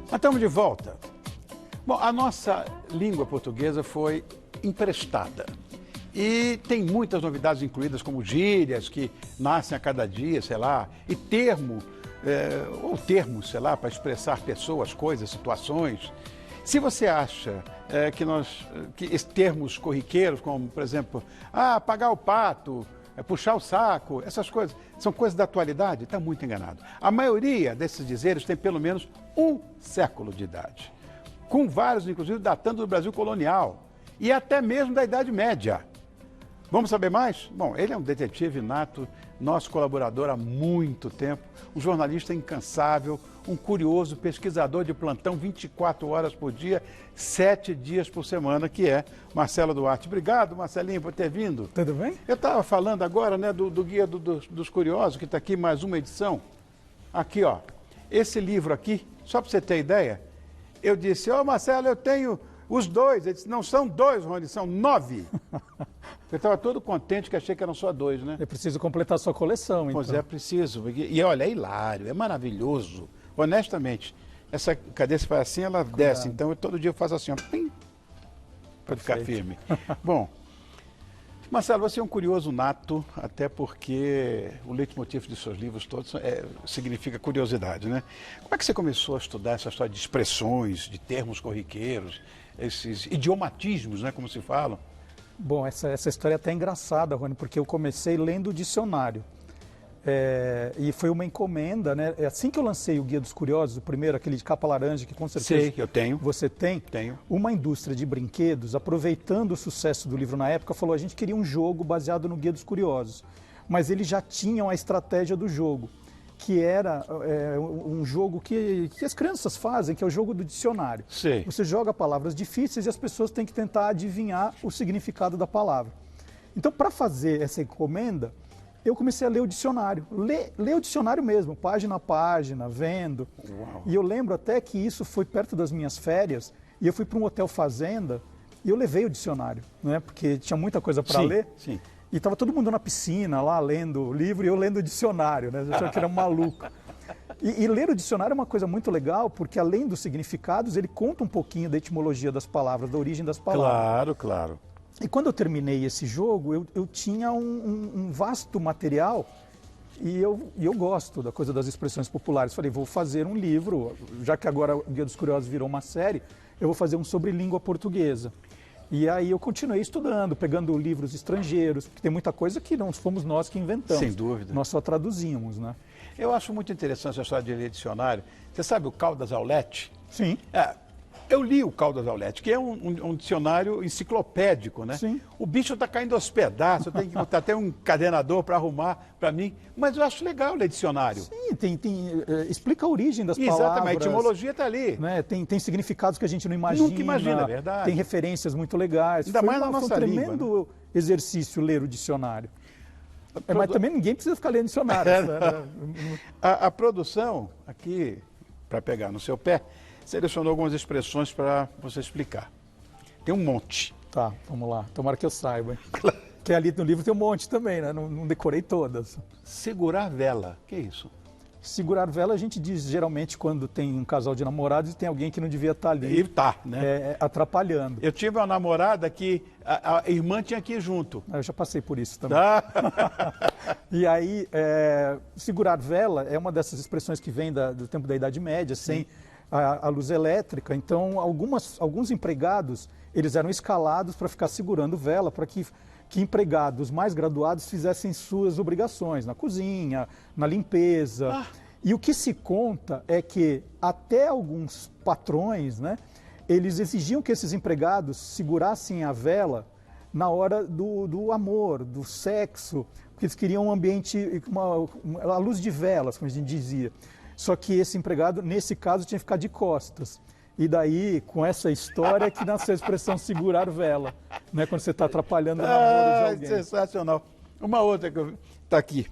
Mas estamos de volta. Bom, a nossa língua portuguesa foi emprestada. E tem muitas novidades incluídas, como gírias que nascem a cada dia, sei lá, e termos, sei lá, para expressar pessoas, coisas, situações. Se você acha que esses termos corriqueiros, como, por exemplo, apagar o pato, puxar o saco, essas coisas, são coisas da atualidade, está muito enganado. A maioria desses dizeres tem pelo menos um século de idade, com vários, inclusive, datando do Brasil colonial e até mesmo da Idade Média. Vamos saber mais? Bom, ele é um detetive nato, nosso colaborador há muito tempo, um jornalista incansável, um curioso pesquisador de plantão 24 horas por dia, 7 dias por semana, que é Marcelo Duarte. Obrigado, Marcelinho, por ter vindo. Tudo bem? Eu estava falando agora, né, do Guia dos Curiosos, que está aqui, mais uma edição. Aqui, ó, esse livro aqui, só para você ter ideia, eu disse, Marcelo, eu tenho os dois. Ele disse, não são dois, Rony, são 9. Eu estava todo contente que achei que eram só 2, né? Eu preciso completar a sua coleção, então. Pois é, preciso. E olha, é hilário, é maravilhoso. Honestamente, essa cadeira se faz assim, ela desce. Então, todo dia eu faço assim, ó, para ficar firme. Bom, Marcelo, você é um curioso nato, até porque o leitmotiv de seus livros todos significa curiosidade, né? Como é que você começou a estudar essa história de expressões, de termos corriqueiros, esses idiomatismos, né, como se falam? Bom, essa história é até engraçada, Rony, porque eu comecei lendo o dicionário. E foi uma encomenda, né? Assim que eu lancei o Guia dos Curiosos, o primeiro, aquele de capa laranja, que com certeza Sei, eu tenho. Você tem? Tenho. Uma indústria de brinquedos, aproveitando o sucesso do livro na época, falou, a gente queria um jogo baseado no Guia dos Curiosos. Mas eles já tinham a estratégia do jogo, que era um jogo que as crianças fazem, que é o jogo do dicionário. Sei. Você joga palavras difíceis e as pessoas têm que tentar adivinhar o significado da palavra. Então, para fazer essa encomenda, eu comecei a ler o dicionário. Ler o dicionário mesmo, página a página, vendo. Uau. E eu lembro até que isso foi perto das minhas férias, e eu fui para um hotel fazenda, e eu levei o dicionário, né? Porque tinha muita coisa para ler. Sim. E estava todo mundo na piscina lá, lendo o livro, e eu lendo o dicionário, né? Eu achava que era um maluco. E ler o dicionário é uma coisa muito legal, porque além dos significados, ele conta um pouquinho da etimologia das palavras, da origem das palavras. Claro, claro. E quando eu terminei esse jogo, eu tinha um vasto material, e eu gosto da coisa das expressões populares. Falei, vou fazer um livro, já que agora o Guia dos Curiosos virou uma série, eu vou fazer um sobre língua portuguesa. E aí eu continuei estudando, pegando livros estrangeiros, porque tem muita coisa que não fomos nós que inventamos. Sem dúvida. Nós só traduzimos, né? Eu acho muito interessante essa história de ler dicionário. Você sabe o Caldas Aulete? Sim. Eu li o Caldas Aulete, que é um dicionário enciclopédico, né? Sim. O bicho está caindo aos pedaços, eu tenho que botar até um cadenador para arrumar para mim. Mas eu acho legal ler dicionário. Sim, explica a origem das palavras. Exatamente, a etimologia está ali. Né? Tem significados que a gente não imagina. Nunca imagina, é verdade. Tem referências muito legais. Ainda mais na nossa foi um língua, tremendo exercício ler o dicionário. Mas também ninguém precisa ficar lendo dicionário. A produção, aqui, para pegar no seu pé, selecionou algumas expressões para você explicar. Tem um monte. Tá, vamos lá. Tomara que eu saiba. Hein? Porque ali no livro tem um monte também, né? Não decorei todas. Segurar vela, que é isso? Segurar vela a gente diz geralmente quando tem um casal de namorados e tem alguém que não devia estar ali. E tá, né? Atrapalhando. Eu tive uma namorada que a irmã tinha que ir junto. Eu já passei por isso também. Tá? E aí, segurar vela é uma dessas expressões que vem do tempo da Idade Média, sem a luz elétrica. Então, alguns empregados, eles eram escalados para ficar segurando vela, para que empregados mais graduados fizessem suas obrigações na cozinha, na limpeza. E o que se conta é que até alguns patrões, né, eles exigiam que esses empregados segurassem a vela na hora do amor, do sexo, porque eles queriam um ambiente, a luz de velas, como a gente dizia. Só que esse empregado, nesse caso, tinha que ficar de costas. E daí, com essa história, que nasceu a expressão segurar vela, né? Quando você está atrapalhando o namoro de alguém. Sensacional. Uma outra que está aqui.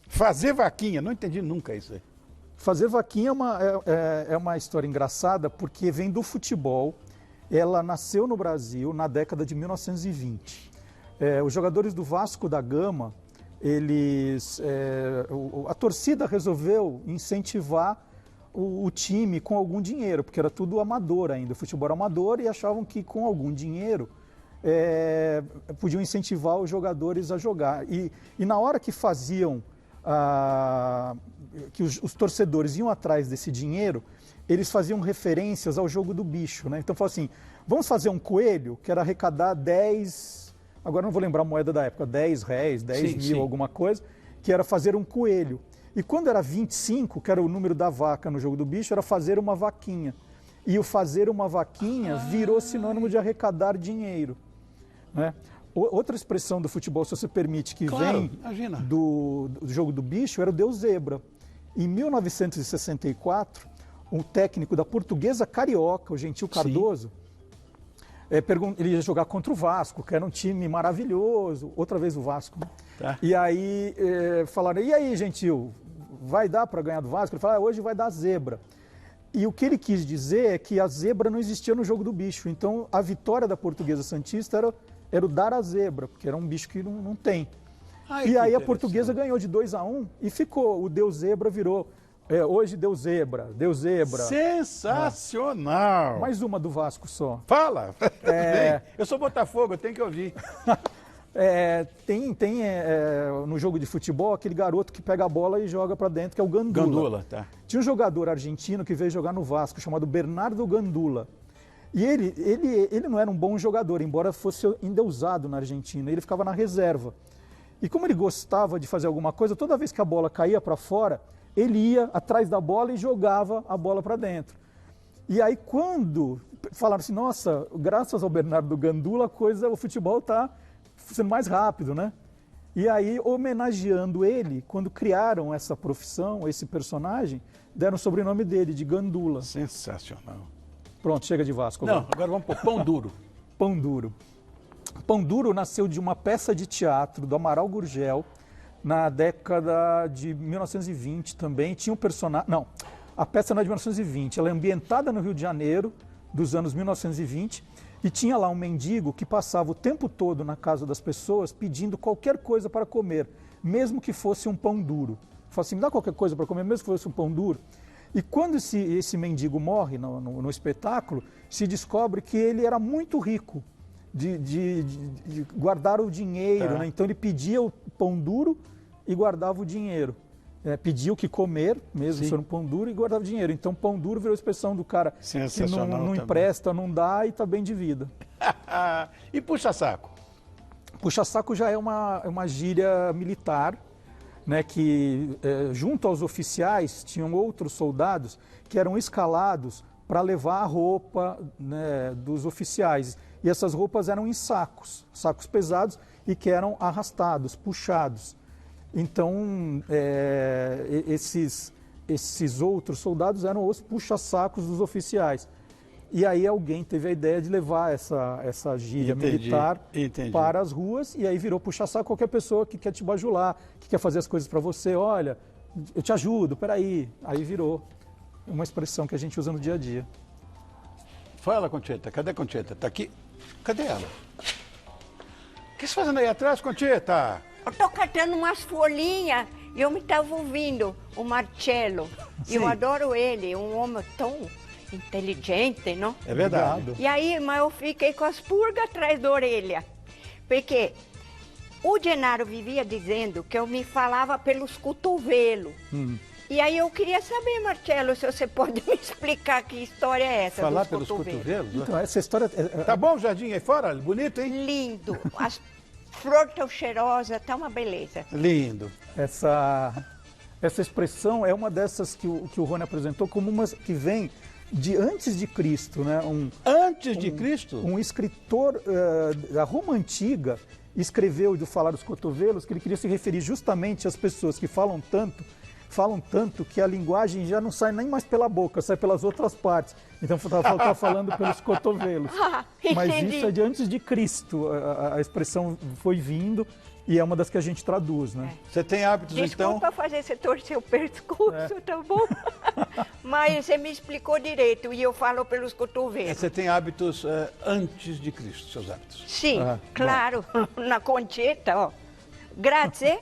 Fazer vaquinha. Não entendi nunca isso aí. Fazer vaquinha é uma história engraçada, porque vem do futebol. Ela nasceu no Brasil na década de 1920. Os jogadores do Vasco da Gama, a torcida resolveu incentivar o time com algum dinheiro, porque era tudo amador ainda, futebol era amador, e achavam que com algum dinheiro podiam incentivar os jogadores a jogar. E na hora que faziam, que os torcedores iam atrás desse dinheiro, eles faziam referências ao jogo do bicho, né? Então, falaram assim, vamos fazer um coelho, que era arrecadar 10, agora não vou lembrar a moeda da época, 10 réis, 10 mil, alguma coisa, que era fazer um coelho. E quando era 25, que era o número da vaca no jogo do bicho, era fazer uma vaquinha. E o fazer uma vaquinha virou sinônimo de arrecadar dinheiro, né? Outra expressão do futebol, se você permite, que vem do jogo do bicho, era o Deus Zebra. Em 1964, um técnico da Portuguesa Carioca, o Gentil Cardoso, ele ia jogar contra o Vasco, que era um time maravilhoso, outra vez o Vasco. Né? Tá. E aí falaram, e aí, Gentil, vai dar para ganhar do Vasco? Ele falou, hoje vai dar zebra. E o que ele quis dizer é que a zebra não existia no jogo do bicho. Então, a vitória da Portuguesa Santista era o dar a zebra, porque era um bicho que não tem. E aí a Portuguesa ganhou de 2-1 e ficou. O Deus Zebra virou, hoje deu zebra, deu zebra. Sensacional! Mais uma do Vasco só. Fala! Eu sou Botafogo, eu tenho que ouvir. Tem no jogo de futebol aquele garoto que pega a bola e joga para dentro, que é o Gandula. Gandula, tá. Tinha um jogador argentino que veio jogar no Vasco, chamado Bernardo Gandula. E ele não era um bom jogador, embora fosse endeusado na Argentina, ele ficava na reserva. E como ele gostava de fazer alguma coisa, toda vez que a bola caía para fora, ele ia atrás da bola e jogava a bola para dentro. E aí quando falaram assim, nossa, graças ao Bernardo Gandula, o futebol está sendo mais rápido, né? E aí, homenageando ele, quando criaram essa profissão, esse personagem, deram o sobrenome dele, de Gandula. Sensacional. Pronto, chega de Vasco. Não, agora vamos para o Pão Duro. Pão Duro. Pão Duro nasceu de uma peça de teatro do Amaral Gurgel, na década de 1920 também. Tinha um personagem... Não, a peça não é de 1920, ela é ambientada no Rio de Janeiro, dos anos 1920, e tinha lá um mendigo que passava o tempo todo na casa das pessoas pedindo qualquer coisa para comer, mesmo que fosse um pão duro. Falava assim, me dá qualquer coisa para comer, mesmo que fosse um pão duro. E quando esse mendigo morre no espetáculo, se descobre que ele era muito rico de guardar o dinheiro, né? Então ele pedia o pão duro e guardava o dinheiro. Pedia o que comer, mesmo se for um pão duro, e guardava o dinheiro. Então pão duro virou a expressão do cara que não empresta, não dá e está bem de vida. E puxa-saco? Puxa-saco já é uma gíria militar, né, que junto aos oficiais tinham outros soldados que eram escalados para levar a roupa, né, dos oficiais. E essas roupas eram em sacos pesados e que eram arrastados, puxados. Então, esses outros soldados eram os puxa-sacos dos oficiais. E aí alguém teve a ideia de levar essa gíria militar para as ruas, e aí virou puxa-saco qualquer pessoa que quer te bajular, que quer fazer as coisas para você. Olha, eu te ajudo, peraí. Aí virou uma expressão que a gente usa no dia a dia. Fala, Conchita. Cadê a Conchita? Tá aqui? Cadê ela? O que você fazendo aí atrás, Conchita? Eu tô catando umas folhinhas e eu me estava ouvindo o Marcello. Sim. Eu adoro ele, um homem tão inteligente, não? É verdade. Obrigado. E aí, mas eu fiquei com as pulgas atrás da orelha. Porque o Genaro vivia dizendo que eu me falava pelos cotovelos. E aí eu queria saber, Marcello, se você pode me explicar que história é essa Falar dos pelos cotovelos? Então, essa história... Tá bom o jardim aí fora? Bonito, hein? Lindo. As flores tão cheirosas, tá uma beleza. Lindo. Essa expressão é uma dessas que o Rony apresentou como uma que vem de antes de Cristo, né? Antes de Cristo? Um escritor da Roma Antiga escreveu de falar dos cotovelos que ele queria se referir justamente às pessoas que falam tanto que a linguagem já não sai nem mais pela boca, sai pelas outras partes. Então está falando pelos cotovelos. Mas isso é de antes de Cristo. A expressão foi vindo e é uma das que a gente traduz, né? Você tem hábitos, então? Desculpa fazer você torcer o pescoço, tá bom? Mas você me explicou direito e eu falo pelos cotovelos. Você tem hábitos antes de Cristo, seus hábitos? Sim, claro. Na Conchita, ó. Grazie.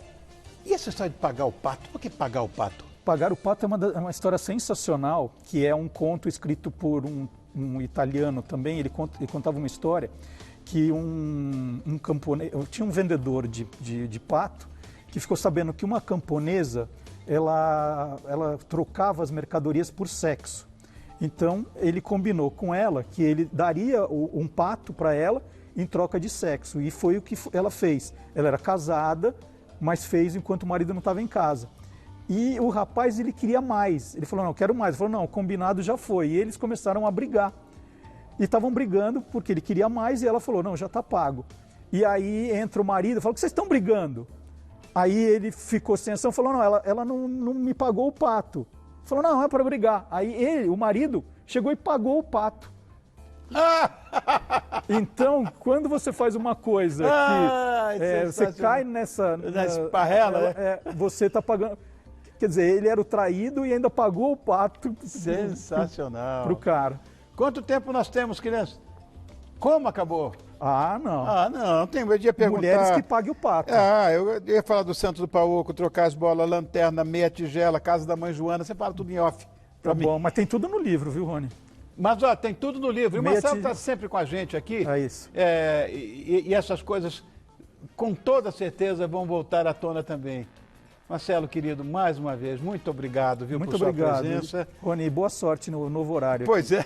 E essa história de pagar o pato? Por que pagar o pato? Pagar o Pato é uma história sensacional, que é um conto escrito por um italiano também. Ele contava uma história que um camponês, tinha um vendedor de pato que ficou sabendo que uma camponesa ela trocava as mercadorias por sexo. Então ele combinou com ela que ele daria um pato para ela em troca de sexo, e foi o que ela fez. Ela era casada, mas fez enquanto o marido não estava em casa. E o rapaz, ele queria mais. Ele falou, não, eu quero mais. Ele falou, não, o combinado já foi. E eles começaram a brigar. E estavam brigando porque ele queria mais e ela falou, não, já está pago. E aí entra o marido e falou, que vocês estão brigando? Aí ele ficou sem ação e falou, não, ela não me pagou o pato. Ele falou, não, é para brigar. Aí o marido, chegou e pagou o pato. Então, quando você faz uma coisa que você cai nessa esparrela, você está pagando. Quer dizer, ele era o traído e ainda pagou o pato. Sensacional. Para o cara. Quanto tempo nós temos, crianças? Como acabou? Não. Tem medo de perguntar. Mulheres que paguem o pato. Eu ia falar do Santo do Pauoco, trocar as bolas, lanterna, meia tigela, casa da mãe Joana, você fala tudo em off. Tá bom, mas tem tudo no livro, viu, Rony? Mas, tem tudo no livro. E o Marcelo está sempre com a gente aqui. É isso. E essas coisas, com toda certeza, vão voltar à tona também. Marcelo, querido, mais uma vez, muito obrigado, viu, por sua presença. Rony, boa sorte no novo horário. Pois é,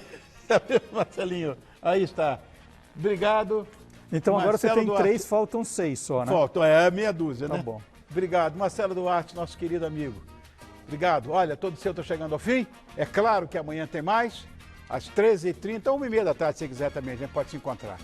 Marcelinho, aí está. Obrigado. Então agora Marcelo você tem Duarte. 3, faltam 6 só, né? Faltam, meia dúzia, né? Tá bom. Obrigado. Marcelo Duarte, nosso querido amigo. Obrigado. Olha, todo seu está chegando ao fim. É claro que amanhã tem mais, às 13h30, 1h30 da tarde, se quiser também, a gente pode se encontrar.